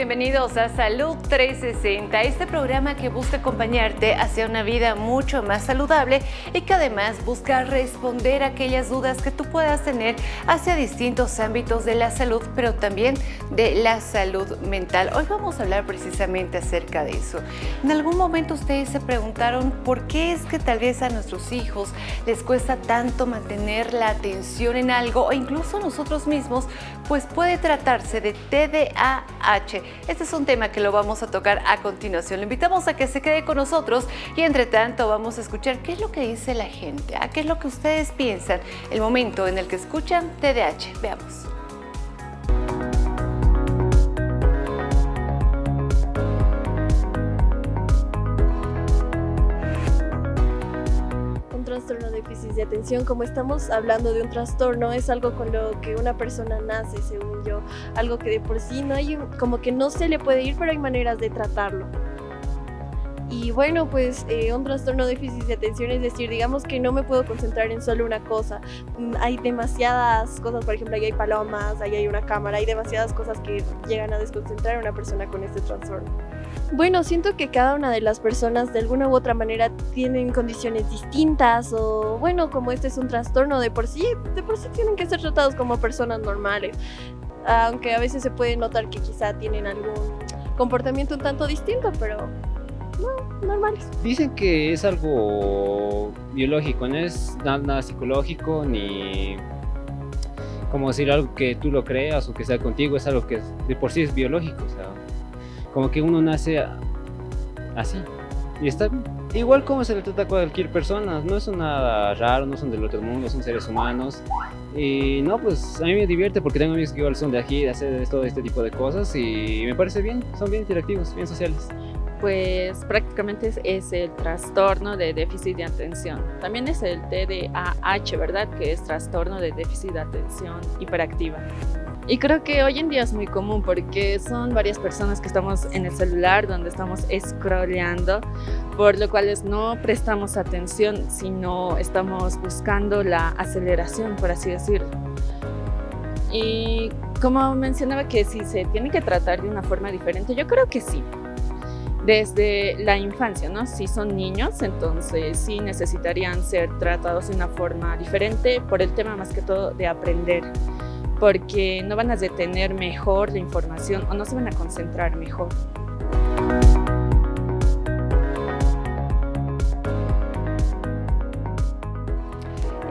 bienvenidos a Salud 360, este programa que busca acompañarte hacia una vida mucho más saludable y que además busca responder a aquellas dudas que tú puedas tener hacia distintos ámbitos de la salud, pero también de la salud mental. Hoy vamos a hablar precisamente acerca de eso. En algún momento ustedes se preguntaron por qué es que tal vez a nuestros hijos les cuesta tanto mantener la atención en algo, o incluso nosotros mismos, pues puede tratarse de TDAH. Este es un tema que lo vamos a tocar a continuación. Le invitamos a que se quede con nosotros y entre tanto vamos a escuchar qué es lo que dice la gente, qué es lo que ustedes piensan el momento en el que escuchan TDAH. Veamos. Trastorno de déficit de atención, como estamos hablando de un trastorno, es algo con lo que una persona nace, según yo, algo que de por sí no hay, como que no se le puede ir, pero hay maneras de tratarlo. Y bueno, pues un trastorno de déficit de atención es decir, digamos que no me puedo concentrar en solo una cosa. Hay demasiadas cosas, por ejemplo, ahí hay palomas, ahí hay una cámara, hay demasiadas cosas que llegan a desconcentrar a una persona con este trastorno. Bueno, siento que cada una de las personas de alguna u otra manera tienen condiciones distintas o bueno, como este es un trastorno de por sí tienen que ser tratados como personas normales. Aunque a veces se puede notar que quizá tienen algún comportamiento un tanto distinto, pero no, normales. Dicen que es algo biológico, no es nada psicológico ni como decir algo que tú lo creas o que sea contigo, es algo que de por sí es biológico, o sea, como que uno nace así y está igual como se le trata a cualquier persona, no es nada raro, no son del otro mundo, son seres humanos y no, pues a mí me divierte porque tengo amigos que igual son de aquí, de hacer todo este tipo de cosas y me parece bien, son bien interactivos, bien sociales. Pues prácticamente es el trastorno de déficit de atención. También es el TDAH, ¿verdad? Que es trastorno de déficit de atención hiperactiva. Y creo que hoy en día es muy común porque son varias personas que estamos en el celular donde estamos scrolleando, por lo cual no prestamos atención, sino estamos buscando la aceleración, por así decirlo. Y como mencionaba que si se tiene que tratar de una forma diferente, yo creo que sí. Desde la infancia, ¿no? Si son niños, entonces sí necesitarían ser tratados de una forma diferente por el tema más que todo de aprender, porque no van a detener mejor la información o no se van a concentrar mejor.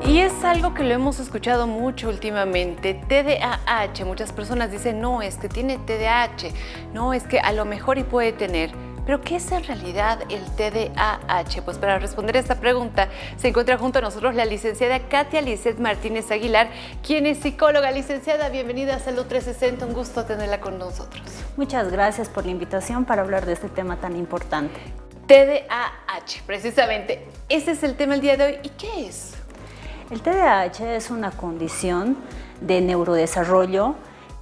Y es algo que lo hemos escuchado mucho últimamente, TDAH. Muchas personas dicen, no, es que tiene TDAH, no, es que a lo mejor y puede tener. Pero, ¿qué es en realidad el TDAH? Pues para responder a esta pregunta se encuentra junto a nosotros la licenciada Katia Lisset Martínez Aguilar, quien es psicóloga. Licenciada, bienvenida a Salud 360, un gusto tenerla con nosotros. Muchas gracias por la invitación para hablar de este tema tan importante. TDAH, precisamente, ese es el tema del día de hoy. ¿Y qué es? El TDAH es una condición de neurodesarrollo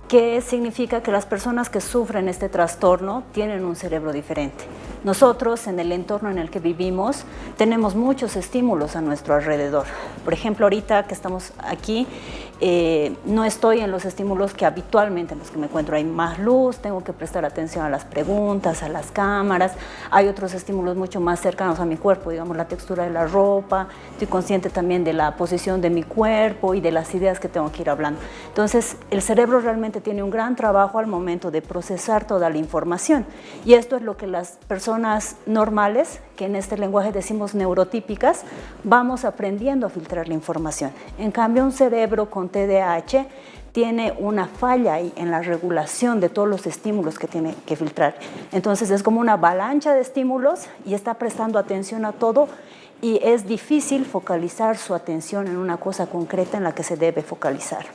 que significa que las personas que sufren este trastorno tienen un cerebro diferente. Nosotros, en el entorno en el que vivimos, tenemos muchos estímulos a nuestro alrededor. Por ejemplo, ahorita que estamos aquí, no estoy en los estímulos que habitualmente en los que me encuentro. Hay más luz, tengo que prestar atención a las preguntas, a las cámaras. Hay otros estímulos mucho más cercanos a mi cuerpo, digamos la textura de la ropa. Estoy consciente también de la posición de mi cuerpo y de las ideas que tengo que ir hablando. Entonces, el cerebro realmente tiene un gran trabajo al momento de procesar toda la información. Y esto es lo que las personas normales, que en este lenguaje decimos neurotípicas, vamos aprendiendo a filtrar la información. En cambio, un cerebro con TDAH tiene una falla ahí en la regulación de todos los estímulos que tiene que filtrar. Entonces es como una avalancha de estímulos y está prestando atención a todo y es difícil focalizar su atención en una cosa concreta en la que se debe focalizar.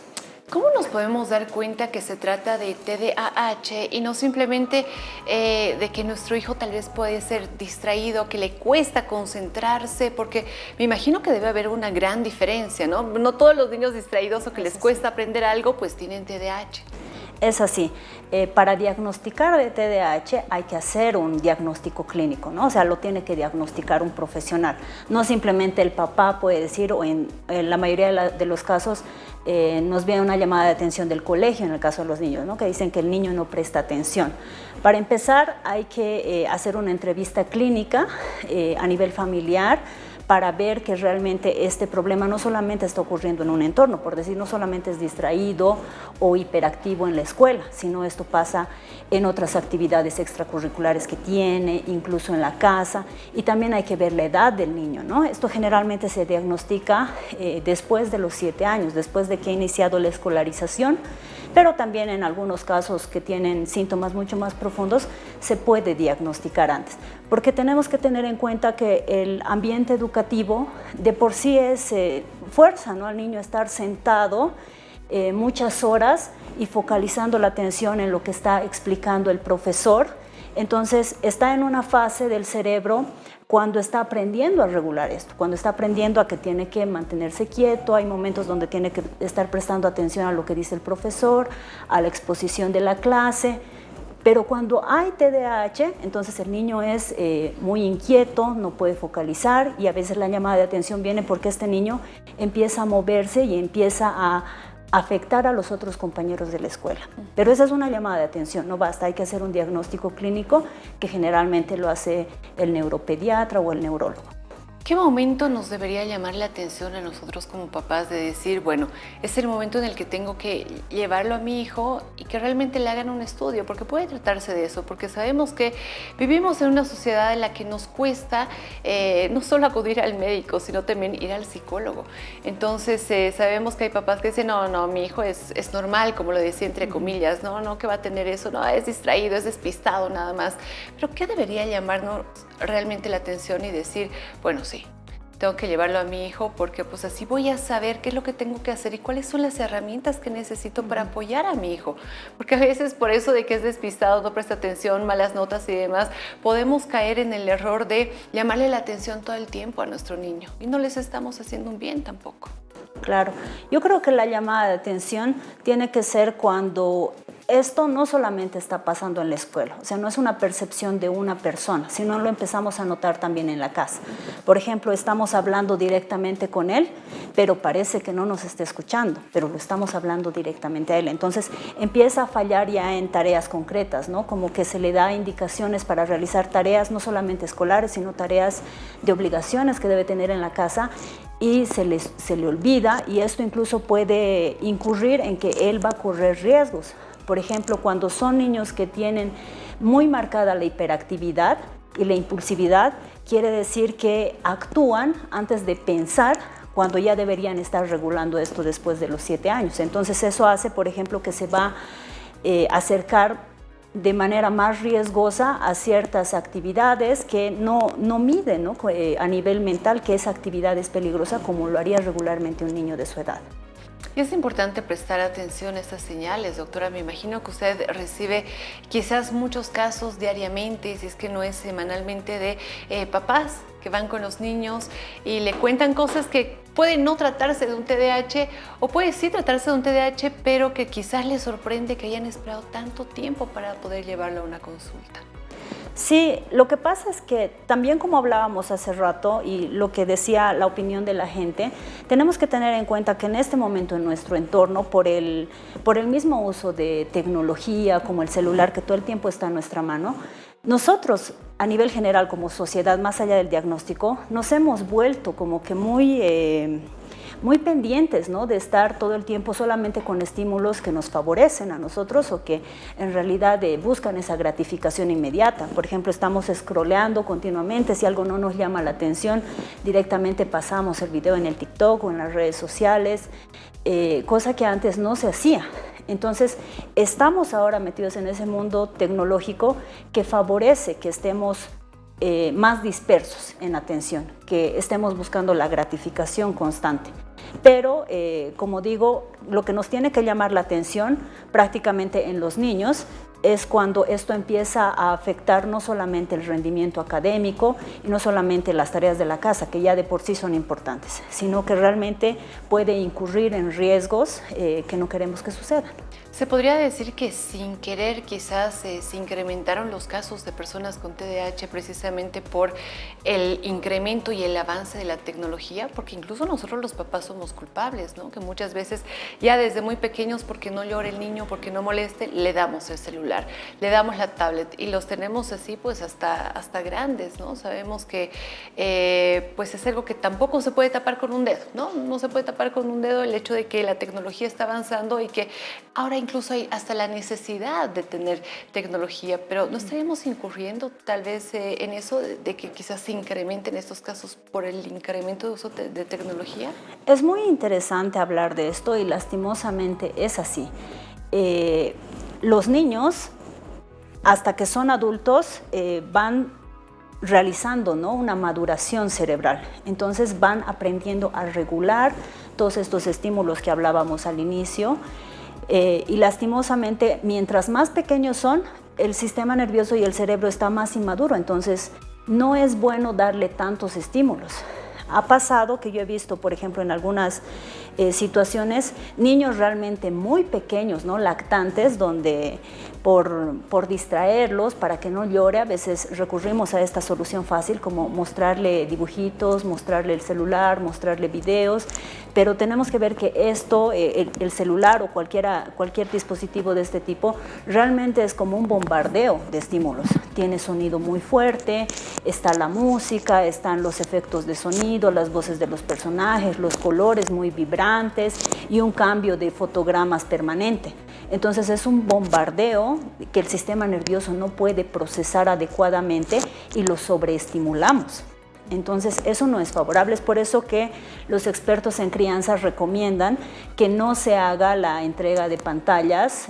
¿Cómo nos podemos dar cuenta que se trata de TDAH y no simplemente de que nuestro hijo tal vez puede ser distraído, que le cuesta concentrarse? Porque me imagino que debe haber una gran diferencia, ¿no? No todos los niños distraídos o que les cuesta aprender algo, pues tienen TDAH. Es así. Para diagnosticar el TDAH hay que hacer un diagnóstico clínico, ¿no? O sea, lo tiene que diagnosticar un profesional. No simplemente el papá puede decir, o en la mayoría de los casos nos viene una llamada de atención del colegio, en el caso de los niños, ¿no? Que dicen que el niño no presta atención. Para empezar, hay que hacer una entrevista clínica a nivel familiar, para ver que realmente este problema no solamente está ocurriendo en un entorno, por decir, no solamente es distraído o hiperactivo en la escuela, sino esto pasa en otras actividades extracurriculares que tiene, incluso en la casa, y también hay que ver la edad del niño, ¿no? Esto generalmente se diagnostica después de los 7 años, después de que ha iniciado la escolarización, pero también en algunos casos que tienen síntomas mucho más profundos se puede diagnosticar antes, porque tenemos que tener en cuenta que el ambiente educativo de por sí es fuerza, ¿no? Al niño estar sentado muchas horas y focalizando la atención en lo que está explicando el profesor. Entonces está en una fase del cerebro cuando está aprendiendo a regular esto, cuando está aprendiendo a que tiene que mantenerse quieto, hay momentos donde tiene que estar prestando atención a lo que dice el profesor, a la exposición de la clase. Pero cuando hay TDAH, entonces el niño es muy inquieto, no puede focalizar, y a veces la llamada de atención viene porque este niño empieza a moverse y empieza a afectar a los otros compañeros de la escuela. Pero esa es una llamada de atención, no basta, hay que hacer un diagnóstico clínico que generalmente lo hace el neuropediatra o el neurólogo. ¿Qué momento nos debería llamar la atención a nosotros como papás de decir, bueno, es el momento en el que tengo que llevarlo a mi hijo y que realmente le hagan un estudio? Porque puede tratarse de eso, porque sabemos que vivimos en una sociedad en la que nos cuesta no solo acudir al médico, sino también ir al psicólogo. Entonces sabemos que hay papás que dicen, no, mi hijo es normal, como lo decía entre comillas, no, que va a tener eso, no, es distraído, es despistado nada más. Pero ¿qué debería llamarnos realmente la atención y decir, bueno, sí, tengo que llevarlo a mi hijo porque pues así voy a saber qué es lo que tengo que hacer y cuáles son las herramientas que necesito para apoyar a mi hijo? Porque a veces por eso de que es despistado, no presta atención, malas notas y demás, podemos caer en el error de llamarle la atención todo el tiempo a nuestro niño y no les estamos haciendo un bien tampoco. Claro, yo creo que la llamada de atención tiene que ser cuando esto no solamente está pasando en la escuela, o sea, no es una percepción de una persona, sino lo empezamos a notar también en la casa. Por ejemplo, estamos hablando directamente con él, pero parece que no nos está escuchando, pero lo estamos hablando directamente a él. Entonces empieza a fallar ya en tareas concretas, ¿no? Como que se le da indicaciones para realizar tareas no solamente escolares, sino tareas de obligaciones que debe tener en la casa, y se le olvida, y esto incluso puede incurrir en que él va a correr riesgos. Por ejemplo, cuando son niños que tienen muy marcada la hiperactividad y la impulsividad, quiere decir que actúan antes de pensar, cuando ya deberían estar regulando esto después de los 7 años. Entonces eso hace, por ejemplo, que se va a acercar de manera más riesgosa a ciertas actividades que no mide, ¿no? A nivel mental, que esa actividad es peligrosa como lo haría regularmente un niño de su edad. Y es importante prestar atención a estas señales, doctora. Me imagino que usted recibe quizás muchos casos diariamente, si es que no es semanalmente, de papás que van con los niños y le cuentan cosas que puede no tratarse de un TDAH o puede sí tratarse de un TDAH, pero que quizás les sorprende que hayan esperado tanto tiempo para poder llevarlo a una consulta. Sí, lo que pasa es que también, como hablábamos hace rato y lo que decía la opinión de la gente, tenemos que tener en cuenta que en este momento en nuestro entorno, por el mismo uso de tecnología como el celular que todo el tiempo está en nuestra mano, nosotros a nivel general como sociedad, más allá del diagnóstico, nos hemos vuelto como que muy pendientes, ¿no? De estar todo el tiempo solamente con estímulos que nos favorecen a nosotros o que en realidad buscan esa gratificación inmediata. Por ejemplo, estamos scrolleando continuamente, si algo no nos llama la atención, directamente pasamos el video en el TikTok o en las redes sociales, cosa que antes no se hacía. Entonces, estamos ahora metidos en ese mundo tecnológico que favorece que estemos más dispersos en atención, que estemos buscando la gratificación constante. Pero, como digo, lo que nos tiene que llamar la atención prácticamente en los niños es cuando esto empieza a afectar no solamente el rendimiento académico y no solamente las tareas de la casa, que ya de por sí son importantes, sino que realmente puede incurrir en riesgos que no queremos que sucedan. Se podría decir que sin querer quizás se incrementaron los casos de personas con TDAH precisamente por el incremento y el avance de la tecnología, porque incluso nosotros los papás somos culpables, ¿no? Que muchas veces ya desde muy pequeños, porque no llore el niño, porque no moleste, le damos el celular, le damos la tablet y los tenemos así pues hasta grandes, ¿no? Sabemos que pues es algo que tampoco se puede tapar con un dedo, ¿no? No se puede tapar con un dedo el hecho de que la tecnología está avanzando y que ahora incluso hay hasta la necesidad de tener tecnología, pero ¿no estaríamos incurriendo tal vez en eso de que quizás se incrementen estos casos por el incremento de uso de tecnología? Es muy interesante hablar de esto y lastimosamente es así. Los niños, hasta que son adultos, van realizando, ¿no?, una maduración cerebral. Entonces van aprendiendo a regular todos estos estímulos que hablábamos al inicio. Y lastimosamente, mientras más pequeños son, el sistema nervioso y el cerebro está más inmaduro, entonces no es bueno darle tantos estímulos. Ha pasado que yo he visto, por ejemplo, en algunas situaciones, niños realmente muy pequeños, ¿no?, lactantes, donde por distraerlos, para que no llore, a veces recurrimos a esta solución fácil como mostrarle dibujitos, mostrarle el celular, mostrarle videos, pero tenemos que ver que esto, el celular o cualquier dispositivo de este tipo, realmente es como un bombardeo de estímulos. Tiene sonido muy fuerte, está la música, están los efectos de sonido, las voces de los personajes, los colores muy vibrantes y un cambio de fotogramas permanente. Entonces es un bombardeo que el sistema nervioso no puede procesar adecuadamente y lo sobreestimulamos. Entonces eso no es favorable, es por eso que los expertos en crianza recomiendan que no se haga la entrega de pantallas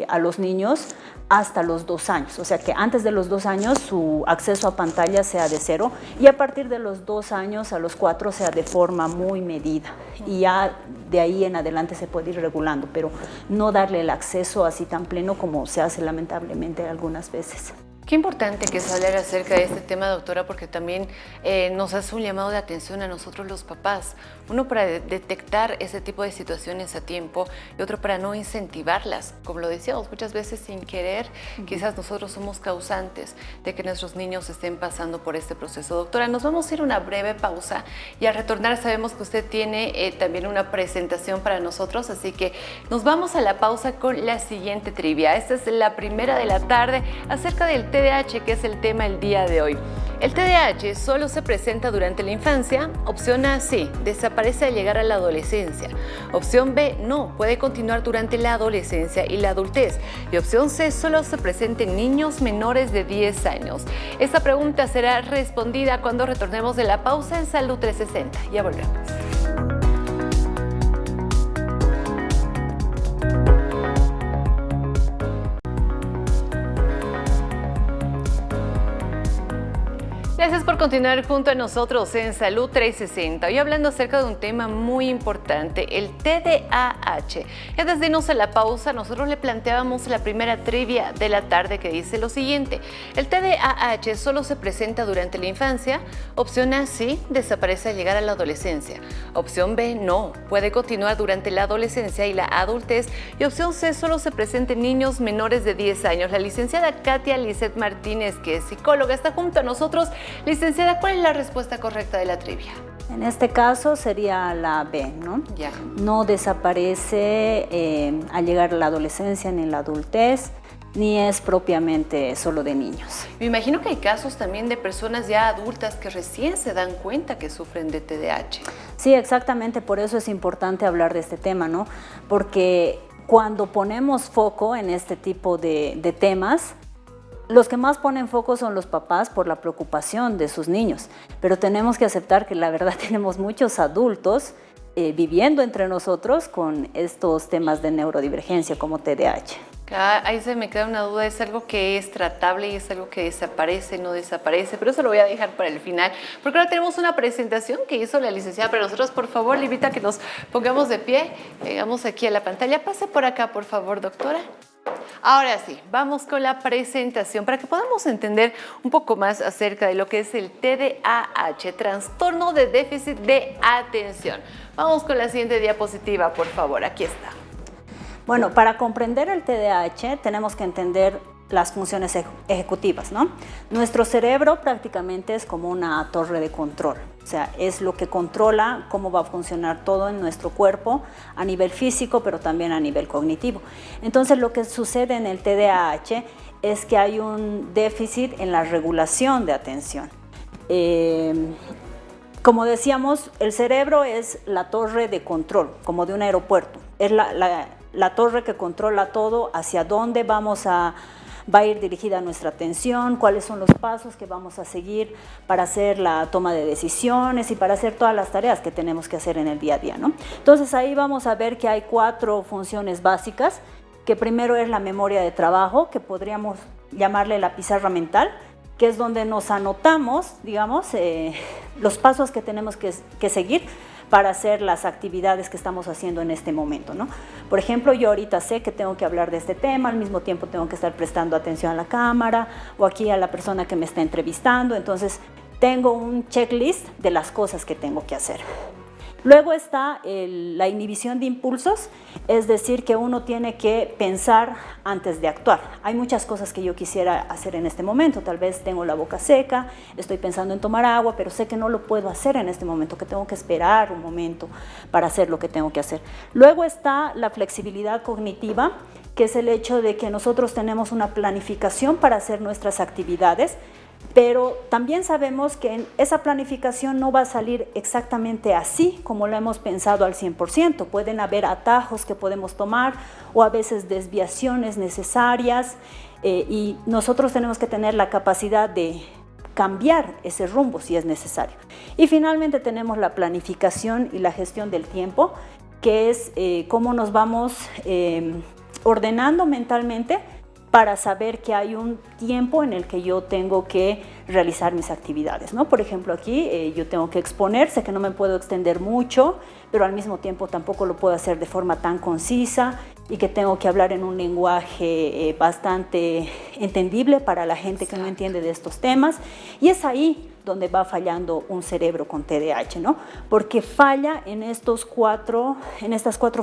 a los niños hasta los 2 años, o sea que antes de los 2 años su acceso a pantallas sea de 0 y a partir de los 2 años a los 4 sea de forma muy medida y ya de ahí en adelante se puede ir regulando, pero no darle el acceso así tan pleno como se hace lamentablemente algunas veces. Qué importante que se hable acerca de este tema, doctora, porque también nos hace un llamado de atención a nosotros los papás. Uno para detectar ese tipo de situaciones a tiempo y otro para no incentivarlas. Como lo decíamos, muchas veces sin querer, quizás nosotros somos causantes de que nuestros niños estén pasando por este proceso. Doctora, nos vamos a ir a una breve pausa y al retornar sabemos que usted tiene también una presentación para nosotros, así que nos vamos a la pausa con la siguiente trivia. Esta es la primera de la tarde acerca del TDAH, que es el tema el día de hoy. ¿El TDAH solo se presenta durante la infancia? Opción A, sí, desaparece al llegar a la adolescencia. Opción B, no, puede continuar durante la adolescencia y la adultez. Y opción C, solo se presenta en niños menores de 10 años. Esta pregunta será respondida cuando retornemos de la pausa en Salud 360. Ya volvemos. Gracias por continuar junto a nosotros en Salud 360. Hoy hablando acerca de un tema muy importante, el TDAH. Y antes de irnos a la pausa, nosotros le planteábamos la primera trivia de la tarde que dice lo siguiente. ¿El TDAH solo se presenta durante la infancia? Opción A, sí, desaparece al llegar a la adolescencia. Opción B, no, puede continuar durante la adolescencia y la adultez. Y opción C, solo se presenta en niños menores de 10 años. La licenciada Katia Lisset Martínez, que es psicóloga, está junto a nosotros. Licenciada, ¿cuál es la respuesta correcta de la trivia? En este caso sería la B, ¿no? Ya. No desaparece al llegar a la adolescencia ni en la adultez, ni es propiamente solo de niños. Me imagino que hay casos también de personas ya adultas que recién se dan cuenta que sufren de TDAH. Sí, exactamente, por eso es importante hablar de este tema, ¿no? Porque cuando ponemos foco en este tipo de temas, los que más ponen foco son los papás por la preocupación de sus niños, pero tenemos que aceptar que la verdad tenemos muchos adultos viviendo entre nosotros con estos temas de neurodivergencia como TDAH. Ahí se me queda una duda, ¿es algo que es tratable y es algo que desaparece, no desaparece? Pero eso lo voy a dejar para el final, porque ahora tenemos una presentación que hizo la licenciada para nosotros. Por favor, le invito a que nos pongamos de pie, llegamos aquí a la pantalla. Pase por acá, por favor, doctora. Ahora sí, vamos con la presentación para que podamos entender un poco más acerca de lo que es el TDAH, trastorno de déficit de atención. Vamos con la siguiente diapositiva, por favor. Aquí está. Bueno, para comprender el TDAH tenemos que entender las funciones ejecutivas, ¿no? Nuestro cerebro prácticamente es como una torre de control, o sea, es lo que controla cómo va a funcionar todo en nuestro cuerpo a nivel físico, pero también a nivel cognitivo. Entonces, lo que sucede en el TDAH es que hay un déficit en la regulación de atención. Como decíamos, el cerebro es la torre de control, como de un aeropuerto, es la torre que controla todo, hacia dónde va a ir dirigida nuestra atención, cuáles son los pasos que vamos a seguir para hacer la toma de decisiones y para hacer todas las tareas que tenemos que hacer en el día a día, ¿no? Entonces ahí vamos a ver que hay 4 funciones básicas, que primero es la memoria de trabajo, que podríamos llamarle la pizarra mental, que es donde nos anotamos, digamos, los pasos que tenemos que seguir para hacer las actividades que estamos haciendo en este momento, ¿no? Por ejemplo, yo ahorita sé que tengo que hablar de este tema, al mismo tiempo tengo que estar prestando atención a la cámara o aquí a la persona que me está entrevistando, entonces tengo un checklist de las cosas que tengo que hacer. Luego está la inhibición de impulsos, es decir, que uno tiene que pensar antes de actuar. Hay muchas cosas que yo quisiera hacer en este momento, tal vez tengo la boca seca, estoy pensando en tomar agua, pero sé que no lo puedo hacer en este momento, que tengo que esperar un momento para hacer lo que tengo que hacer. Luego está la flexibilidad cognitiva, que es el hecho de que nosotros tenemos una planificación para hacer nuestras actividades, pero también sabemos que esa planificación no va a salir exactamente así como lo hemos pensado al 100%. Pueden haber atajos que podemos tomar o a veces desviaciones necesarias y nosotros tenemos que tener la capacidad de cambiar ese rumbo si es necesario. Y finalmente tenemos la planificación y la gestión del tiempo, que es cómo nos vamos ordenando mentalmente para saber que hay un tiempo en el que yo tengo que realizar mis actividades, ¿no? Por ejemplo, aquí yo tengo que exponer, sé que no me puedo extender mucho, pero al mismo tiempo tampoco lo puedo hacer de forma tan concisa y que tengo que hablar en un lenguaje bastante entendible para la gente que no entiende de estos temas. Y es ahí donde va fallando un cerebro con TDAH, ¿no? Porque falla en estas 4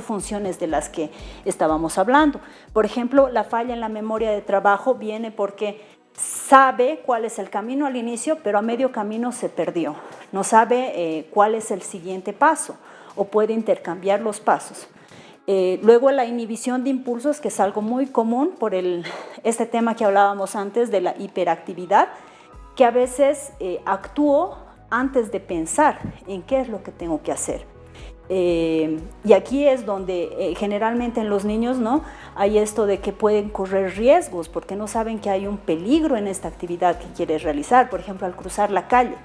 funciones de las que estábamos hablando. Por ejemplo, la falla en la memoria de trabajo viene porque sabe cuál es el camino al inicio, pero a medio camino se perdió. No sabe cuál es el siguiente paso o puede intercambiar los pasos. Luego la inhibición de impulsos, que es algo muy común por este tema que hablábamos antes de la hiperactividad, que a veces actúo antes de pensar en qué es lo que tengo que hacer. Y aquí es donde generalmente en los niños, ¿no?, hay esto de que pueden correr riesgos porque no saben que hay un peligro en esta actividad que quieres realizar. Por ejemplo, al cruzar la calle,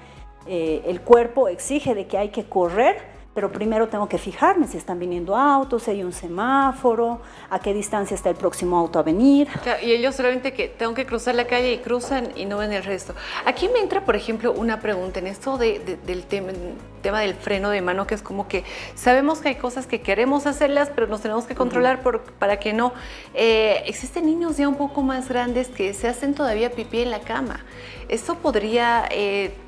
el cuerpo exige de que hay que correr, pero primero tengo que fijarme si están viniendo autos, si hay un semáforo, a qué distancia está el próximo auto a venir. Claro, y ellos solamente que tengo que cruzar la calle y cruzan y no ven el resto. Aquí me entra, por ejemplo, una pregunta en esto del tema del freno de mano, que es como que sabemos que hay cosas que queremos hacerlas, pero nos tenemos que controlar para que no. Existen niños ya un poco más grandes que se hacen todavía pipí en la cama. ¿Esto podría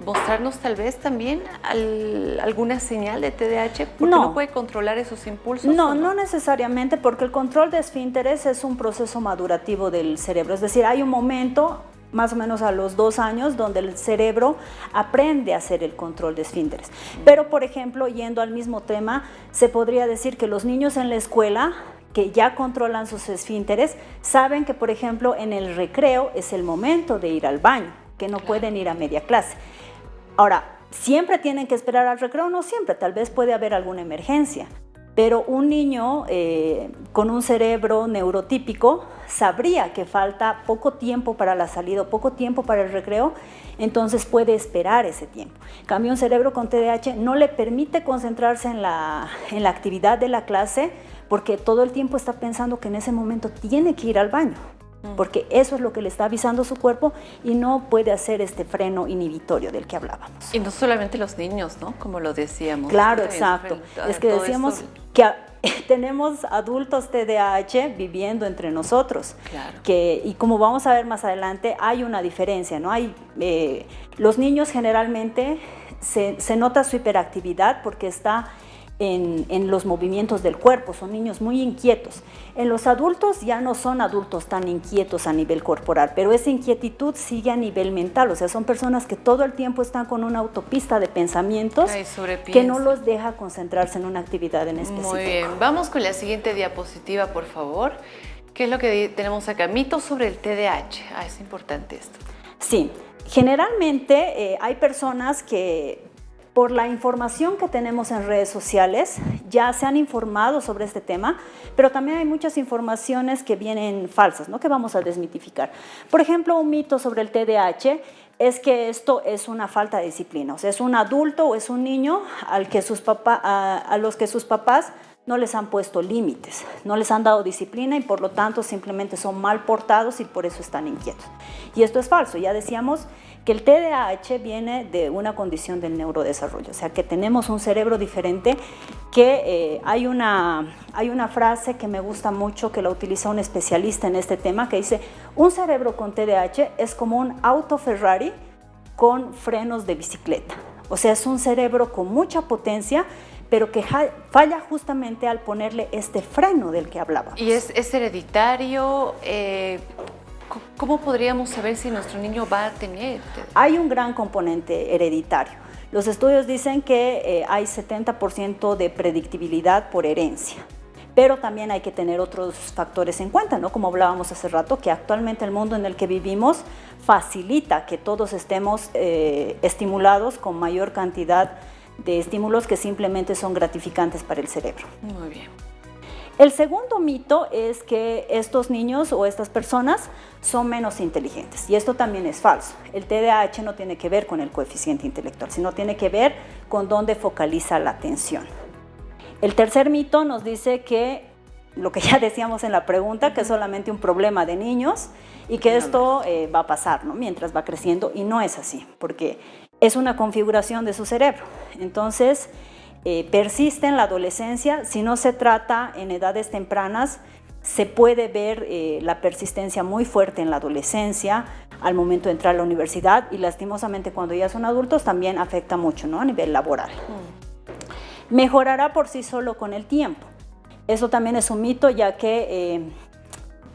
mostrarnos tal vez también alguna señal de TDAH? Porque no puede controlar esos impulsos. No necesariamente, porque el control de esfínteres es un proceso madurativo del cerebro. Es decir, hay un momento, más o menos a los 2 años, donde el cerebro aprende a hacer el control de esfínteres. Pero, por ejemplo, yendo al mismo tema, se podría decir que los niños en la escuela que ya controlan sus esfínteres saben que, por ejemplo, en el recreo es el momento de ir al baño, que no pueden ir a media clase. Ahora, ¿siempre tienen que esperar al recreo? No siempre, tal vez puede haber alguna emergencia, pero un niño con un cerebro neurotípico sabría que falta poco tiempo para la salida, poco tiempo para el recreo, entonces puede esperar ese tiempo. En cambio, un cerebro con TDAH no le permite concentrarse en la actividad de la clase porque todo el tiempo está pensando que en ese momento tiene que ir al baño, porque eso es lo que le está avisando su cuerpo y no puede hacer este freno inhibitorio del que hablábamos. Y no solamente los niños, ¿no? Como lo decíamos. Claro, exacto. Es que decíamos que tenemos adultos TDAH viviendo entre nosotros. Claro. Y como vamos a ver más adelante, hay una diferencia, ¿no? Los niños generalmente se nota su hiperactividad porque está en los movimientos del cuerpo, son niños muy inquietos. En los adultos ya no son adultos tan inquietos a nivel corporal, pero esa inquietud sigue a nivel mental, o sea, son personas que todo el tiempo están con una autopista de pensamientos que no los deja concentrarse en una actividad en específico. Muy bien, vamos con la siguiente diapositiva, por favor. ¿Qué es lo que tenemos acá? Mitos sobre el TDAH. Es importante esto. Sí, generalmente hay personas que por la información que tenemos en redes sociales, ya se han informado sobre este tema, pero también hay muchas informaciones que vienen falsas, ¿no? Que vamos a desmitificar. Por ejemplo, un mito sobre el TDAH es que esto es una falta de disciplina, o sea, es un adulto o es un niño a los que sus papás no les han puesto límites, no les han dado disciplina y por lo tanto simplemente son mal portados y por eso están inquietos. Y esto es falso, ya decíamos que el TDAH viene de una condición del neurodesarrollo, o sea que tenemos un cerebro diferente, que hay una frase que me gusta mucho, que la utiliza un especialista en este tema, que dice: un cerebro con TDAH es como un auto Ferrari con frenos de bicicleta, o sea, es un cerebro con mucha potencia, pero que falla justamente al ponerle este freno del que hablábamos. ¿Y es hereditario? ¿Cómo podríamos saber si nuestro niño va a tener? Hay un gran componente hereditario. Los estudios dicen que hay 70% de predictibilidad por herencia, pero también hay que tener otros factores en cuenta, ¿no? Como hablábamos hace rato, que actualmente el mundo en el que vivimos facilita que todos estemos estimulados con mayor cantidad de estímulos que simplemente son gratificantes para el cerebro. Muy bien. El segundo mito es que estos niños o estas personas son menos inteligentes, y esto también es falso. El TDAH no tiene que ver con el coeficiente intelectual, sino tiene que ver con dónde focaliza la atención. El tercer mito nos dice que, lo que ya decíamos en la pregunta, que es solamente un problema de niños y que esto va a pasar, ¿no? Mientras va creciendo, y no es así, porque es una configuración de su cerebro. Entonces, persiste en la adolescencia. Si no se trata en edades tempranas, se puede ver la persistencia muy fuerte en la adolescencia, al momento de entrar a la universidad, y lastimosamente cuando ya son adultos también afecta mucho, ¿no? A nivel laboral. Mejorará por sí solo con el tiempo. Eso también es un mito, ya que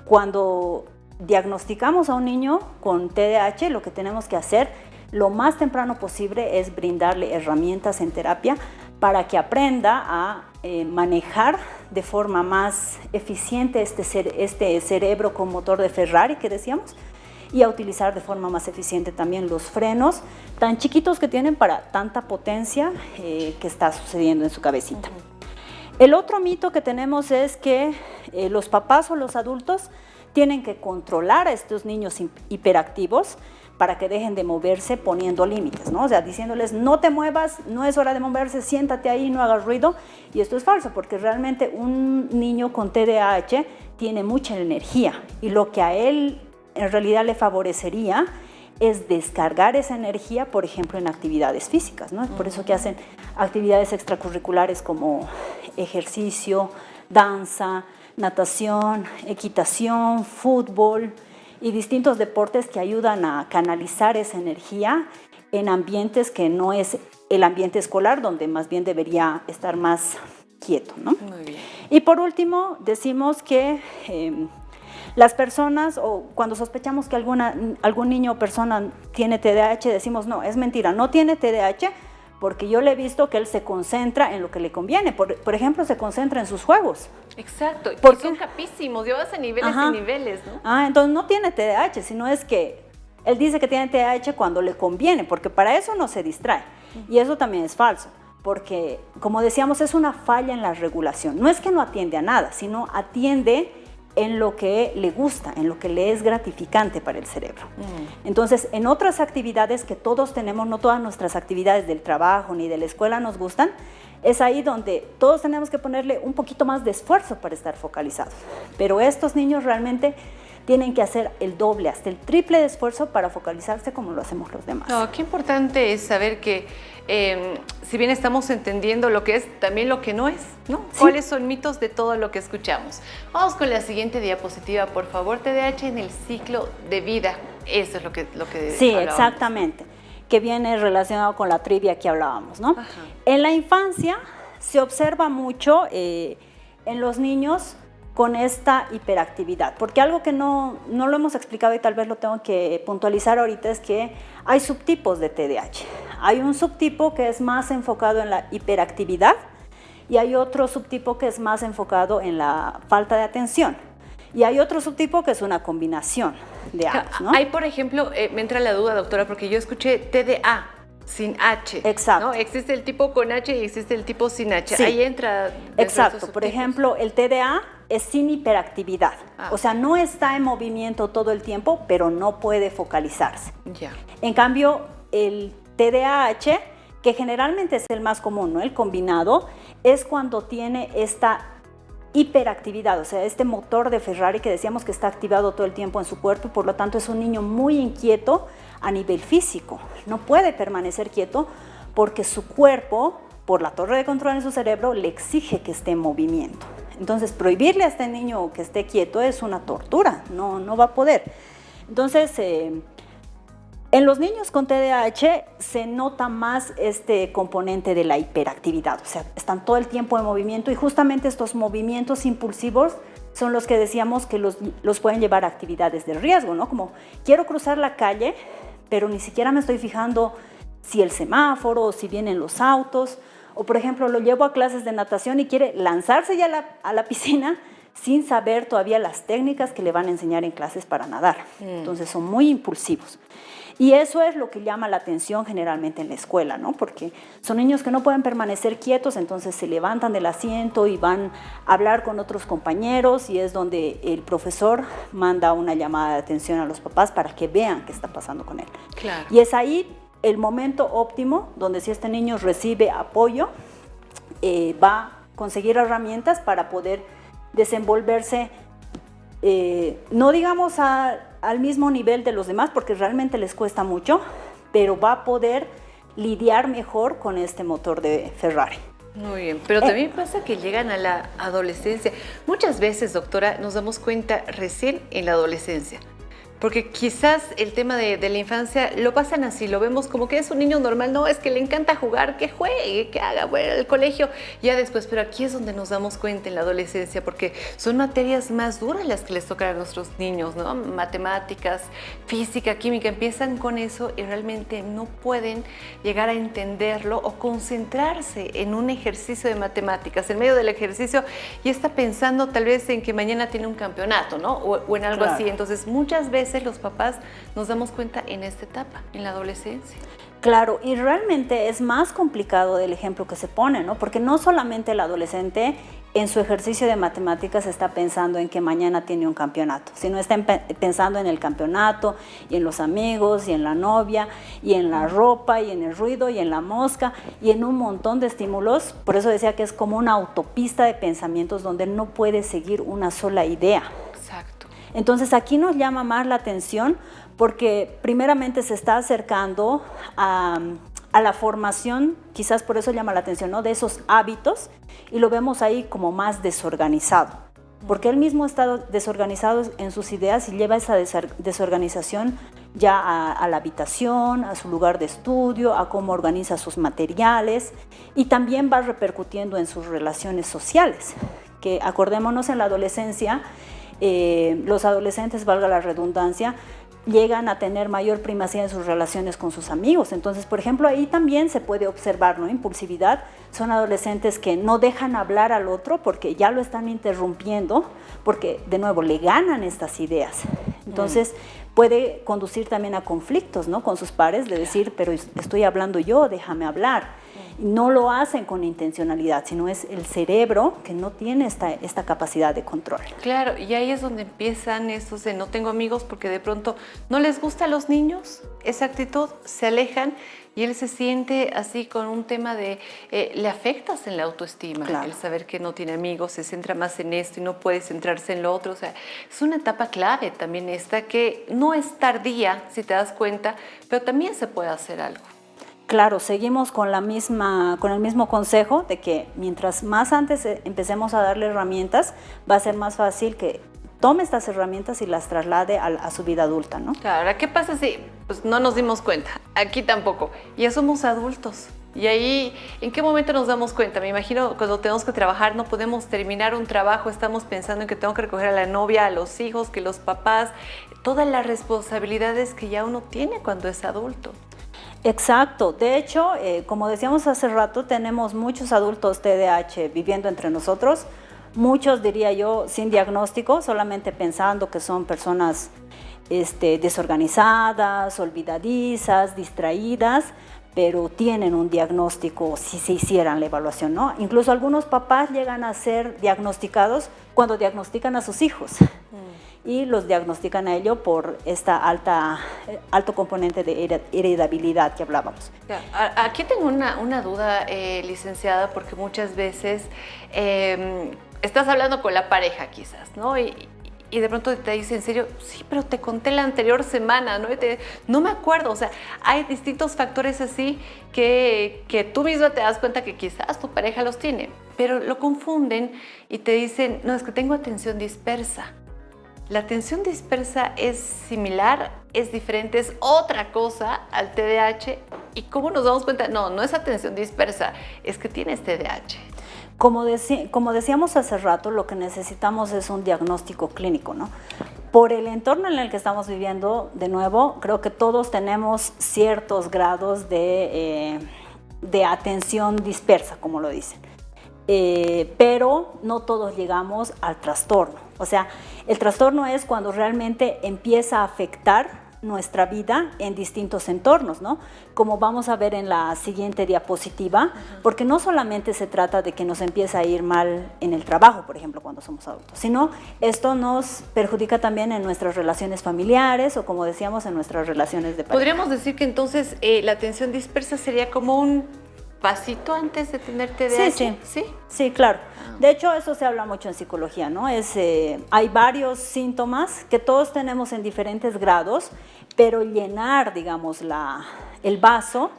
cuando diagnosticamos a un niño con TDAH, lo que tenemos que hacer lo más temprano posible es brindarle herramientas en terapia para que aprenda a manejar de forma más eficiente este cerebro con motor de Ferrari que decíamos, y a utilizar de forma más eficiente también los frenos tan chiquitos que tienen para tanta potencia que está sucediendo en su cabecita. El otro mito que tenemos es que los papás o los adultos tienen que controlar a estos niños hiperactivos para que dejen de moverse poniendo límites, ¿no? O sea, diciéndoles: no te muevas, no es hora de moverse, siéntate ahí, no hagas ruido. Y esto es falso, porque realmente un niño con TDAH tiene mucha energía, y lo que a él en realidad le favorecería es descargar esa energía, por ejemplo, en actividades físicas, ¿no? Es por eso que hacen actividades extracurriculares como ejercicio, danza, natación, equitación, fútbol y distintos deportes que ayudan a canalizar esa energía en ambientes que no es el ambiente escolar, donde más bien debería estar más quieto, ¿no? Muy bien. Y por último, decimos que las personas, o cuando sospechamos que algún niño o persona tiene TDAH, decimos: no, es mentira, no tiene TDAH, porque yo le he visto que él se concentra en lo que le conviene. Por ejemplo, se concentra en sus juegos. Exacto, ¿Por y son qué? capísimos, llevas a niveles Ajá. y niveles, ¿no? Entonces no tiene TDAH, sino es que él dice que tiene TDAH cuando le conviene, porque para eso no se distrae. Y eso también es falso, porque, como decíamos, es una falla en la regulación. No es que no atiende a nada, sino atiende en lo que le gusta, en lo que le es gratificante para el cerebro. Entonces, en otras actividades que todos tenemos, no todas nuestras actividades del trabajo ni de la escuela nos gustan, es ahí donde todos tenemos que ponerle un poquito más de esfuerzo para estar focalizados. Pero estos niños realmente tienen que hacer el doble, hasta el triple de esfuerzo para focalizarse como lo hacemos los demás. No, qué importante es saber que si bien estamos entendiendo lo que es, también lo que no es, ¿no? Sí. ¿Cuáles son mitos de todo lo que escuchamos? Vamos con la siguiente diapositiva, por favor. TDAH en el ciclo de vida. Eso es lo que Sí, hablábamos. exactamente, que viene relacionado con la trivia que hablábamos, ¿no? Ajá. En la infancia se observa mucho en los niños con esta hiperactividad, porque algo que no lo hemos explicado y tal vez lo tengo que puntualizar ahorita es que hay subtipos de TDAH. Hay un subtipo que es más enfocado en la hiperactividad y hay otro subtipo que es más enfocado en la falta de atención. Y hay otro subtipo que es una combinación de ambos, ¿no? Hay, por ejemplo, me entra la duda, doctora, porque yo escuché TDA sin H. Exacto. ¿No? Existe el tipo con H y existe el tipo sin H. Sí. Ahí entra. dentro de Exacto, estos por subtipos. ejemplo, el TDA es sin hiperactividad, o sea, no está en movimiento todo el tiempo, pero no puede focalizarse. Ya. En cambio, el TDAH, que generalmente es el más común, ¿no? El combinado, es cuando tiene esta hiperactividad, o sea, este motor de Ferrari que decíamos que está activado todo el tiempo en su cuerpo y por lo tanto es un niño muy inquieto a nivel físico. No puede permanecer quieto porque su cuerpo, por la torre de control en su cerebro, le exige que esté en movimiento. Entonces, prohibirle a este niño que esté quieto es una tortura, no va a poder. Entonces, en los niños con TDAH se nota más este componente de la hiperactividad, o sea, están todo el tiempo en movimiento y justamente estos movimientos impulsivos son los que decíamos que los pueden llevar a actividades de riesgo, ¿no? Como quiero cruzar la calle, pero ni siquiera me estoy fijando si el semáforo o si vienen los autos, o por ejemplo lo llevo a clases de natación y quiere lanzarse ya a la piscina sin saber todavía las técnicas que le van a enseñar en clases para nadar. Entonces son muy impulsivos. Y eso es lo que llama la atención generalmente en la escuela, ¿no? Porque son niños que no pueden permanecer quietos, entonces se levantan del asiento y van a hablar con otros compañeros y es donde el profesor manda una llamada de atención a los papás para que vean qué está pasando con él. Claro. Y es ahí el momento óptimo donde si este niño recibe apoyo, va a conseguir herramientas para poder desenvolverse, no digamos al mismo nivel de los demás, porque realmente les cuesta mucho, pero va a poder lidiar mejor con este motor de Ferrari. Muy bien, pero también pasa que llegan a la adolescencia. Muchas veces, doctora, nos damos cuenta recién en la adolescencia. Porque quizás el tema de la infancia lo pasan así, lo vemos como que es un niño normal, no, es que le encanta jugar, que juegue, que haga, bueno, el colegio, ya después, pero aquí es donde nos damos cuenta en la adolescencia, porque son materias más duras las que les tocan a nuestros niños, ¿no? Matemáticas, física, química, empiezan con eso y realmente no pueden llegar a entenderlo o concentrarse en un ejercicio de matemáticas, en medio del ejercicio, y está pensando tal vez en que mañana tiene un campeonato, ¿no? O en algo así, entonces muchas veces los papás nos damos cuenta en esta etapa, en la adolescencia. Claro, y realmente es más complicado del ejemplo que se pone, ¿no? Porque no solamente el adolescente en su ejercicio de matemáticas está pensando en que mañana tiene un campeonato, sino está pensando en el campeonato y en los amigos y en la novia y en la ropa y en el ruido y en la mosca y en un montón de estímulos. Por eso decía que es como una autopista de pensamientos donde no puede seguir una sola idea. Exacto. Entonces aquí nos llama más la atención porque primeramente se está acercando a la formación, quizás por eso llama la atención, ¿no? De esos hábitos y lo vemos ahí como más desorganizado, porque él mismo está desorganizado en sus ideas y lleva esa desorganización ya a la habitación, a su lugar de estudio, a cómo organiza sus materiales y también va repercutiendo en sus relaciones sociales, que acordémonos en la adolescencia, los adolescentes, valga la redundancia, llegan a tener mayor primacía en sus relaciones con sus amigos. Entonces, por ejemplo, ahí también se puede observar, ¿no? Impulsividad. Son adolescentes que no dejan hablar al otro porque ya lo están interrumpiendo, porque, de nuevo, le ganan estas ideas. Entonces, puede conducir también a conflictos, ¿no? Con sus pares, de decir, pero estoy hablando yo, déjame hablar. No lo hacen con intencionalidad, sino es el cerebro que no tiene esta capacidad de control. Claro, y ahí es donde empiezan estos de no tengo amigos porque de pronto no les gusta a los niños esa actitud, se alejan y él se siente así con un tema de, le afectas en la autoestima, Claro. el saber que no tiene amigos, se centra más en esto y no puede centrarse en lo otro. O sea, es una etapa clave también esta, que no es tardía, si te das cuenta, pero también se puede hacer algo. Claro, seguimos con el mismo consejo de que mientras más antes empecemos a darle herramientas, va a ser más fácil que tome estas herramientas y las traslade a su vida adulta, ¿no? Claro, ahora, ¿qué pasa si pues, no nos dimos cuenta? Aquí tampoco. Ya somos adultos. Y ahí, ¿en qué momento nos damos cuenta? Me imagino cuando tenemos que trabajar, no podemos terminar un trabajo, estamos pensando en que tengo que recoger a la novia, a los hijos, que los papás, todas las responsabilidades que ya uno tiene cuando es adulto. Exacto. De hecho, como decíamos hace rato, tenemos muchos adultos TDAH viviendo entre nosotros, muchos, diría yo, sin diagnóstico, solamente pensando que son personas desorganizadas, olvidadizas, distraídas, pero tienen un diagnóstico si se hicieran la evaluación, ¿no? Incluso algunos papás llegan a ser diagnosticados cuando diagnostican a sus hijos. Y los diagnostican a ello por esta alto componente de heredabilidad que hablábamos. Aquí tengo una duda, licenciada, porque muchas veces estás hablando con la pareja quizás, ¿no? Y de pronto te dice, en serio, sí, pero te conté la anterior semana, ¿no? No me acuerdo, o sea, hay distintos factores así que tú misma te das cuenta que quizás tu pareja los tiene, pero lo confunden y te dicen, no, es que tengo atención dispersa. La atención dispersa es similar, es diferente, es otra cosa al TDAH. ¿Y cómo nos damos cuenta? No, no es atención dispersa, es que tienes TDAH. Como decíamos hace rato, lo que necesitamos es un diagnóstico clínico, ¿no? Por el entorno en el que estamos viviendo, de nuevo, creo que todos tenemos ciertos grados de atención dispersa, como lo dicen. Pero no todos llegamos al trastorno. O sea, el trastorno es cuando realmente empieza a afectar nuestra vida en distintos entornos, ¿no? Como vamos a ver en la siguiente diapositiva, porque no solamente se trata de que nos empiece a ir mal en el trabajo, por ejemplo, cuando somos adultos, sino esto nos perjudica también en nuestras relaciones familiares o, como decíamos, en nuestras relaciones de pareja. Podríamos decir que entonces la atención dispersa sería como un pasito antes de tener TDAH. Sí, claro. De hecho, eso se habla mucho en psicología, ¿no? Hay varios síntomas que todos tenemos en diferentes grados, pero llenar, digamos, el vaso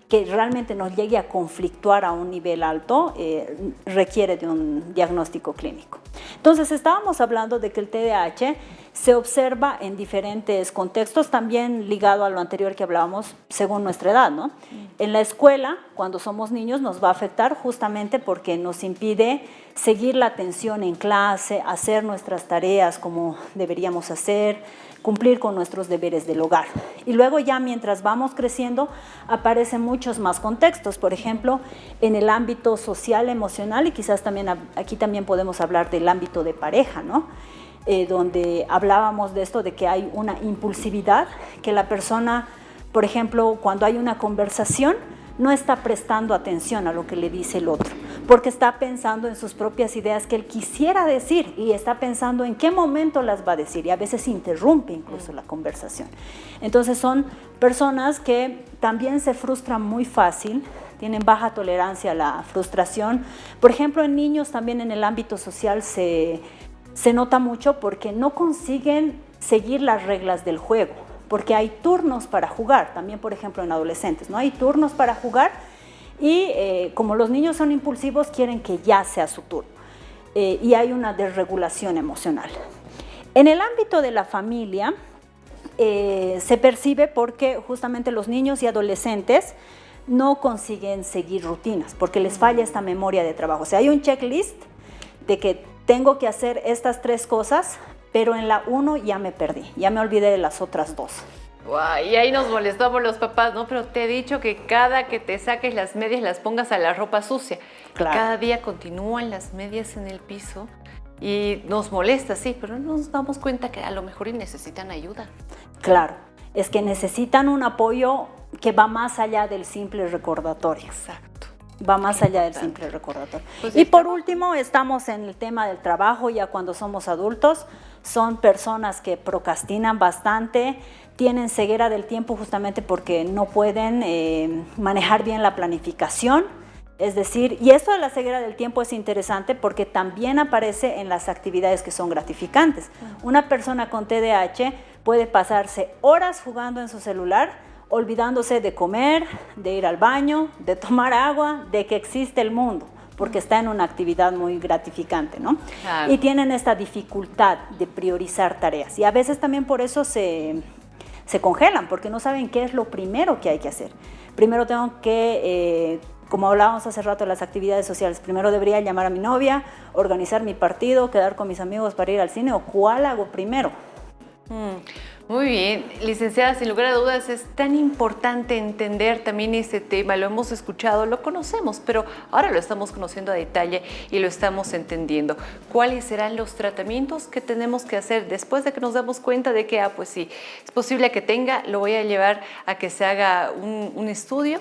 que realmente nos llegue a conflictuar a un nivel alto requiere de un diagnóstico clínico. Entonces, estábamos hablando de que el TDAH se observa en diferentes contextos, también ligado a lo anterior que hablábamos según nuestra edad, ¿no? En la escuela, cuando somos niños, nos va a afectar justamente porque nos impide seguir la atención en clase, hacer nuestras tareas como deberíamos hacer, cumplir con nuestros deberes del hogar. Y luego ya mientras vamos creciendo aparecen muchos más contextos, por ejemplo, en el ámbito social, emocional, y quizás también aquí también podemos hablar del ámbito de pareja, ¿no? Donde hablábamos de esto, de que hay una impulsividad, que la persona, por ejemplo, cuando hay una conversación, no está prestando atención a lo que le dice el otro, porque está pensando en sus propias ideas que él quisiera decir y está pensando en qué momento las va a decir y a veces interrumpe incluso la conversación. Entonces son personas que también se frustran muy fácil, tienen baja tolerancia a la frustración. Por ejemplo, en niños también en el ámbito social se nota mucho porque no consiguen seguir las reglas del juego, porque hay turnos para jugar, también por ejemplo en adolescentes, ¿no? Hay turnos para jugar y como los niños son impulsivos quieren que ya sea su turno y hay una desregulación emocional. En el ámbito de la familia se percibe porque justamente los niños y adolescentes no consiguen seguir rutinas porque les falla esta memoria de trabajo. O sea, hay un checklist de que tengo que hacer estas 3 cosas, pero en la 1 ya me perdí, ya me olvidé de las otras 2. Wow, y ahí nos molestamos los papás, ¿no? Pero te he dicho que cada que te saques las medias las pongas a la ropa sucia. Claro. Cada día continúan las medias en el piso y nos molesta, sí, pero no nos damos cuenta que a lo mejor y necesitan ayuda. Claro, es que necesitan un apoyo que va más allá del simple recordatorio. Exacto. va más allá del simple recordatorio. Pues y por último, estamos en el tema del trabajo, ya cuando somos adultos, son personas que procrastinan bastante, tienen ceguera del tiempo justamente porque no pueden manejar bien la planificación. Es decir, y esto de la ceguera del tiempo es interesante porque también aparece en las actividades que son gratificantes. Una persona con TDAH puede pasarse horas jugando en su celular, olvidándose de comer, de ir al baño, de tomar agua, de que existe el mundo, porque está en una actividad muy gratificante, ¿no? Claro. Y tienen esta dificultad de priorizar tareas. Y a veces también por eso se congelan, porque no saben qué es lo primero que hay que hacer. Primero tengo que, como hablábamos hace rato de las actividades sociales, primero debería llamar a mi novia, organizar mi partido, quedar con mis amigos para ir al cine, o ¿cuál hago primero? Muy bien, licenciada, sin lugar a dudas es tan importante entender también este tema, lo hemos escuchado, lo conocemos, pero ahora lo estamos conociendo a detalle y lo estamos entendiendo. ¿Cuáles serán los tratamientos que tenemos que hacer después de que nos damos cuenta de que, pues sí, es posible que tenga, lo voy a llevar a que se haga un estudio?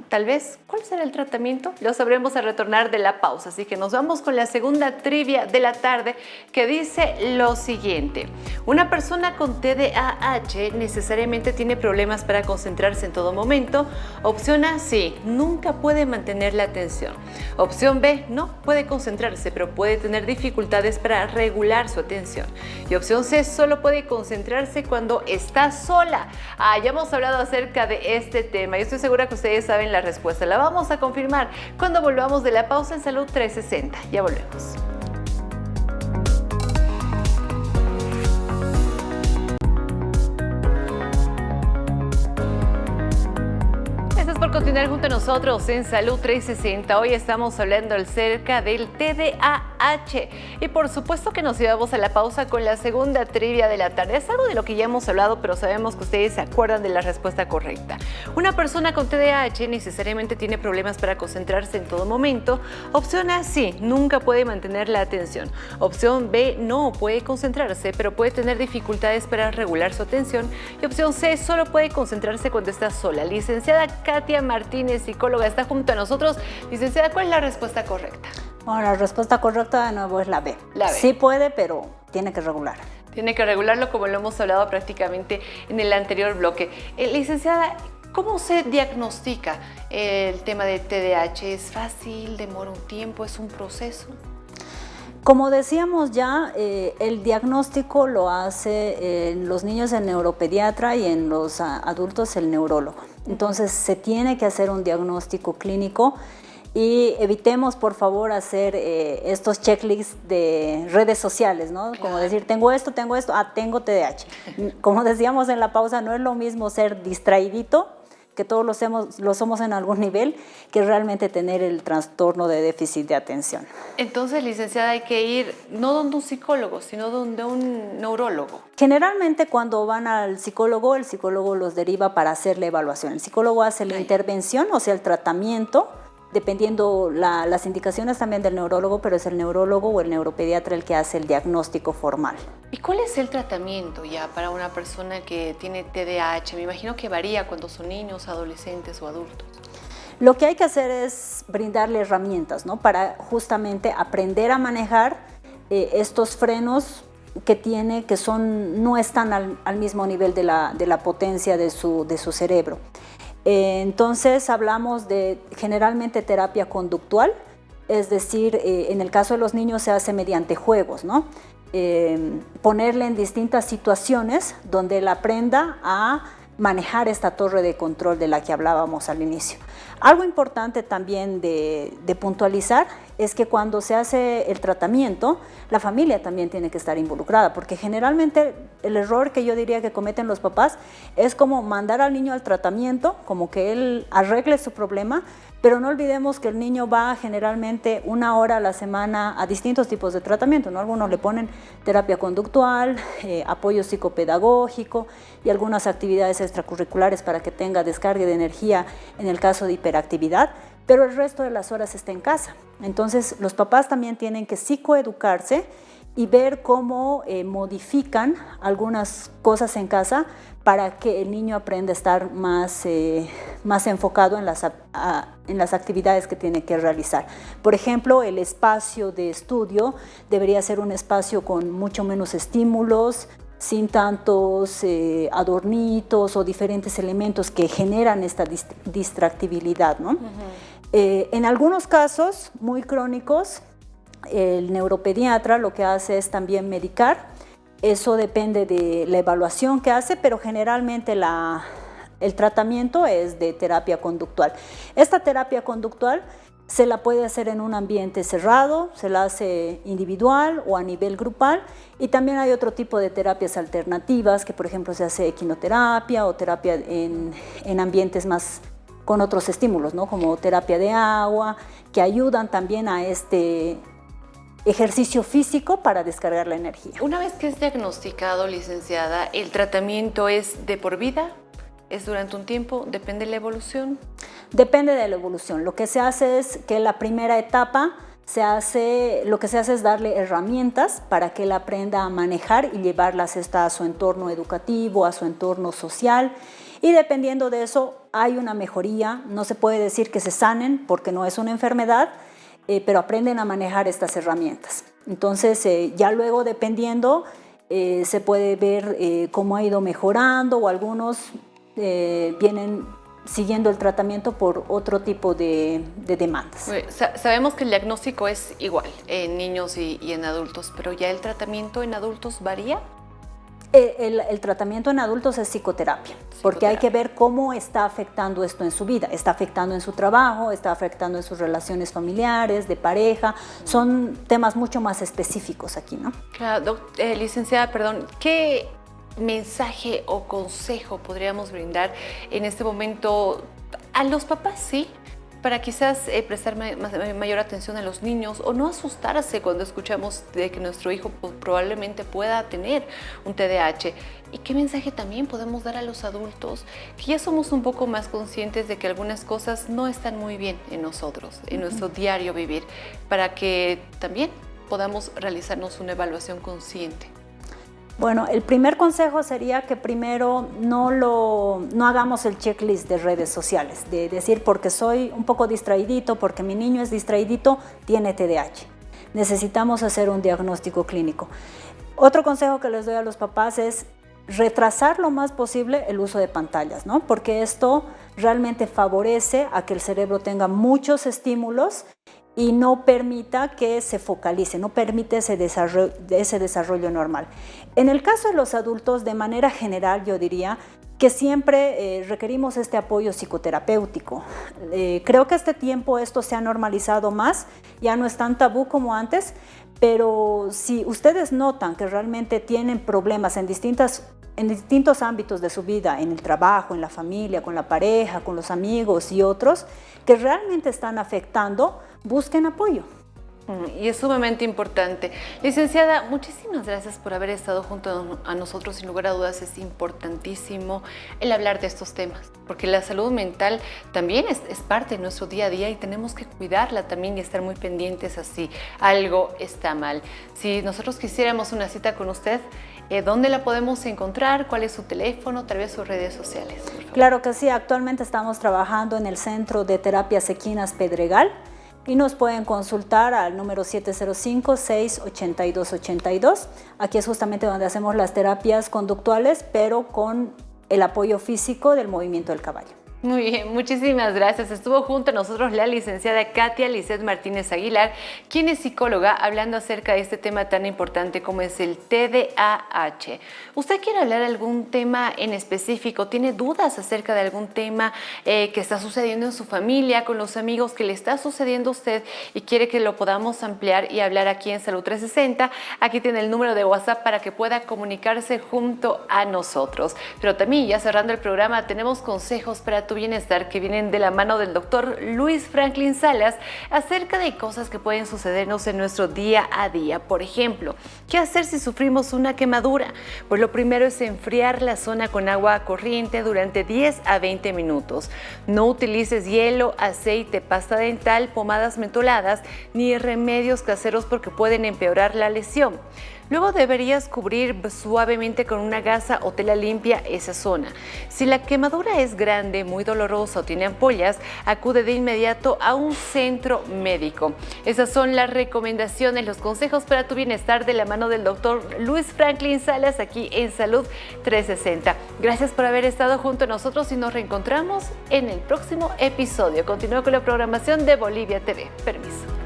Tal vez, ¿cuál será el tratamiento? Lo sabremos al retornar de la pausa, así que nos vamos con la segunda trivia de la tarde que dice lo siguiente. Una persona con TDAH necesariamente tiene problemas para concentrarse en todo momento. Opción A, sí, nunca puede mantener la atención. Opción B, no puede concentrarse, pero puede tener dificultades para regular su atención. Y opción C, solo puede concentrarse cuando está sola. Ya hemos hablado acerca de este tema y estoy segura que ustedes saben la respuesta. La vamos a confirmar cuando volvamos de la pausa en Salud 360. Ya volvemos. Por continuar junto a nosotros en Salud 360, hoy estamos hablando acerca del TDAH y por supuesto que nos llevamos a la pausa con la segunda trivia de la tarde. Es algo de lo que ya hemos hablado, pero sabemos que ustedes se acuerdan de la respuesta correcta. Una persona con TDAH necesariamente tiene problemas para concentrarse en todo momento. Opción A, sí, nunca puede mantener la atención. Opción B, no puede concentrarse, pero puede tener dificultades para regular su atención. Y opción C, solo puede concentrarse cuando está sola. Licenciada Katia Martínez, psicóloga, está junto a nosotros. Licenciada, ¿cuál es la respuesta correcta? Bueno, la respuesta correcta de nuevo es la B. La B. Sí puede, pero tiene que regular. Tiene que regularlo como lo hemos hablado prácticamente en el anterior bloque. Licenciada, ¿cómo se diagnostica el tema de TDAH? ¿Es fácil? ¿Demora un tiempo? ¿Es un proceso? Como decíamos ya, el diagnóstico lo hace los niños el neuropediatra y en los adultos el neurólogo. Entonces se tiene que hacer un diagnóstico clínico y evitemos por favor hacer estos checklists de redes sociales, ¿no? Como decir, tengo esto, tengo TDAH. Como decíamos en la pausa, no es lo mismo ser distraidito, que todos lo somos en algún nivel, que realmente tener el trastorno de déficit de atención. Entonces, licenciada, hay que ir no donde un psicólogo, sino donde un neurólogo. Generalmente cuando van al psicólogo, el psicólogo los deriva para hacer la evaluación. El psicólogo hace la intervención, o sea, el tratamiento, dependiendo las indicaciones también del neurólogo, pero es el neurólogo o el neuropediatra el que hace el diagnóstico formal. ¿Y cuál es el tratamiento ya para una persona que tiene TDAH? Me imagino que varía cuando son niños, adolescentes o adultos. Lo que hay que hacer es brindarle herramientas, ¿no? Para justamente aprender a manejar estos frenos que tiene, que no están al mismo nivel de la potencia de su cerebro. Entonces hablamos de generalmente terapia conductual, es decir, en el caso de los niños se hace mediante juegos, ¿no? Ponerle en distintas situaciones donde él aprenda a manejar esta torre de control de la que hablábamos al inicio. Algo importante también de puntualizar es que cuando se hace el tratamiento, la familia también tiene que estar involucrada, porque generalmente el error que yo diría que cometen los papás es como mandar al niño al tratamiento, como que él arregle su problema, pero no olvidemos que el niño va generalmente 1 hora a la semana a distintos tipos de tratamiento, ¿no? Algunos le ponen terapia conductual, apoyo psicopedagógico y algunas actividades extracurriculares para que tenga descarga de energía en el caso de hiperactividad, pero el resto de las horas está en casa. Entonces los papás también tienen que psicoeducarse y ver cómo modifican algunas cosas en casa para que el niño aprenda a estar más enfocado en las actividades que tiene que realizar. Por ejemplo, el espacio de estudio debería ser un espacio con mucho menos estímulos, sin tantos adornitos o diferentes elementos que generan esta distractibilidad, ¿no? En algunos casos muy crónicos, el neuropediatra lo que hace es también medicar. Eso depende de la evaluación que hace, pero generalmente el tratamiento es de terapia conductual. Esta terapia conductual se la puede hacer en un ambiente cerrado, se la hace individual o a nivel grupal, y también hay otro tipo de terapias alternativas que, por ejemplo, se hace equinoterapia o terapia en ambientes más con otros estímulos, ¿no? Como terapia de agua, que ayudan también a este ejercicio físico para descargar la energía. Una vez que es diagnosticado, licenciada, ¿el tratamiento es de por vida? ¿Es durante un tiempo? ¿Depende de la evolución? Depende de la evolución. Lo que se hace es que la primera etapa lo que se hace es darle herramientas para que él aprenda a manejar y llevarlas a su entorno educativo, a su entorno social, y dependiendo de eso hay una mejoría. No se puede decir que se sanen porque no es una enfermedad, pero aprenden a manejar estas herramientas. Entonces, ya luego, dependiendo, se puede ver cómo ha ido mejorando, o algunos vienen siguiendo el tratamiento por otro tipo de demandas. Sabemos que el diagnóstico es igual en niños y en adultos, pero ¿ya el tratamiento en adultos varía? El tratamiento en adultos es psicoterapia, porque hay que ver cómo está afectando esto en su vida. Está afectando en su trabajo, está afectando en sus relaciones familiares, de pareja. Son temas mucho más específicos aquí, ¿no? Claro, licenciada, perdón, ¿qué mensaje o consejo podríamos brindar en este momento a los papás, sí? Para quizás prestar mayor atención a los niños, o no asustarse cuando escuchamos de que nuestro hijo probablemente pueda tener un TDAH. ¿Y qué mensaje también podemos dar a los adultos que ya somos un poco más conscientes de que algunas cosas no están muy bien en nosotros, en nuestro diario vivir, para que también podamos realizarnos una evaluación consciente? Bueno, el primer consejo sería que primero no hagamos el checklist de redes sociales, de decir porque soy un poco distraidito, porque mi niño es distraidito, tiene TDAH. Necesitamos hacer un diagnóstico clínico. Otro consejo que les doy a los papás es retrasar lo más posible el uso de pantallas, ¿no? Porque esto realmente favorece a que el cerebro tenga muchos estímulos y no permita que se focalice, no permite ese desarrollo normal. En el caso de los adultos, de manera general, yo diría que siempre requerimos este apoyo psicoterapéutico. Creo que este tiempo esto se ha normalizado más, ya no es tan tabú como antes, pero si ustedes notan que realmente tienen problemas en distintos ámbitos de su vida, en el trabajo, en la familia, con la pareja, con los amigos y otros, que realmente están afectando, busquen apoyo. Y es sumamente importante. Licenciada, muchísimas gracias por haber estado junto a nosotros. Sin lugar a dudas es importantísimo el hablar de estos temas, porque la salud mental también es parte de nuestro día a día y tenemos que cuidarla también y estar muy pendientes si algo está mal. Si nosotros quisiéramos una cita con usted, ¿dónde la podemos encontrar? ¿Cuál es su teléfono? Tal vez sus redes sociales. Por favor. Claro que sí, actualmente estamos trabajando en el Centro de Terapias Equinas Pedregal, y nos pueden consultar al número 705-682-82. Aquí es justamente donde hacemos las terapias conductuales, pero con el apoyo físico del movimiento del caballo. Muy bien, muchísimas gracias. Estuvo junto a nosotros la licenciada Katia Lisset Martínez Aguilar, quien es psicóloga, hablando acerca de este tema tan importante como es el TDAH. ¿Usted quiere hablar de algún tema en específico? ¿Tiene dudas acerca de algún tema que está sucediendo en su familia, con los amigos, que le está sucediendo a usted y quiere que lo podamos ampliar y hablar aquí en Salud 360? Aquí tiene el número de WhatsApp para que pueda comunicarse junto a nosotros. Pero también, ya cerrando el programa, tenemos consejos para tu bienestar que vienen de la mano del doctor Luis Franklin Salas acerca de cosas que pueden sucedernos en nuestro día a día. Por ejemplo, ¿qué hacer si sufrimos una quemadura? Pues lo primero es enfriar la zona con agua corriente durante 10 a 20 minutos. No utilices hielo, aceite, pasta dental, pomadas mentoladas ni remedios caseros porque pueden empeorar la lesión. Luego deberías cubrir suavemente con una gasa o tela limpia esa zona. Si la quemadura es grande, muy dolorosa o tiene ampollas, acude de inmediato a un centro médico. Esas son las recomendaciones, los consejos para tu bienestar de la mano del doctor Luis Franklin Salas aquí en Salud 360. Gracias por haber estado junto a nosotros y nos reencontramos en el próximo episodio. Continúa con la programación de Bolivia TV. Permiso.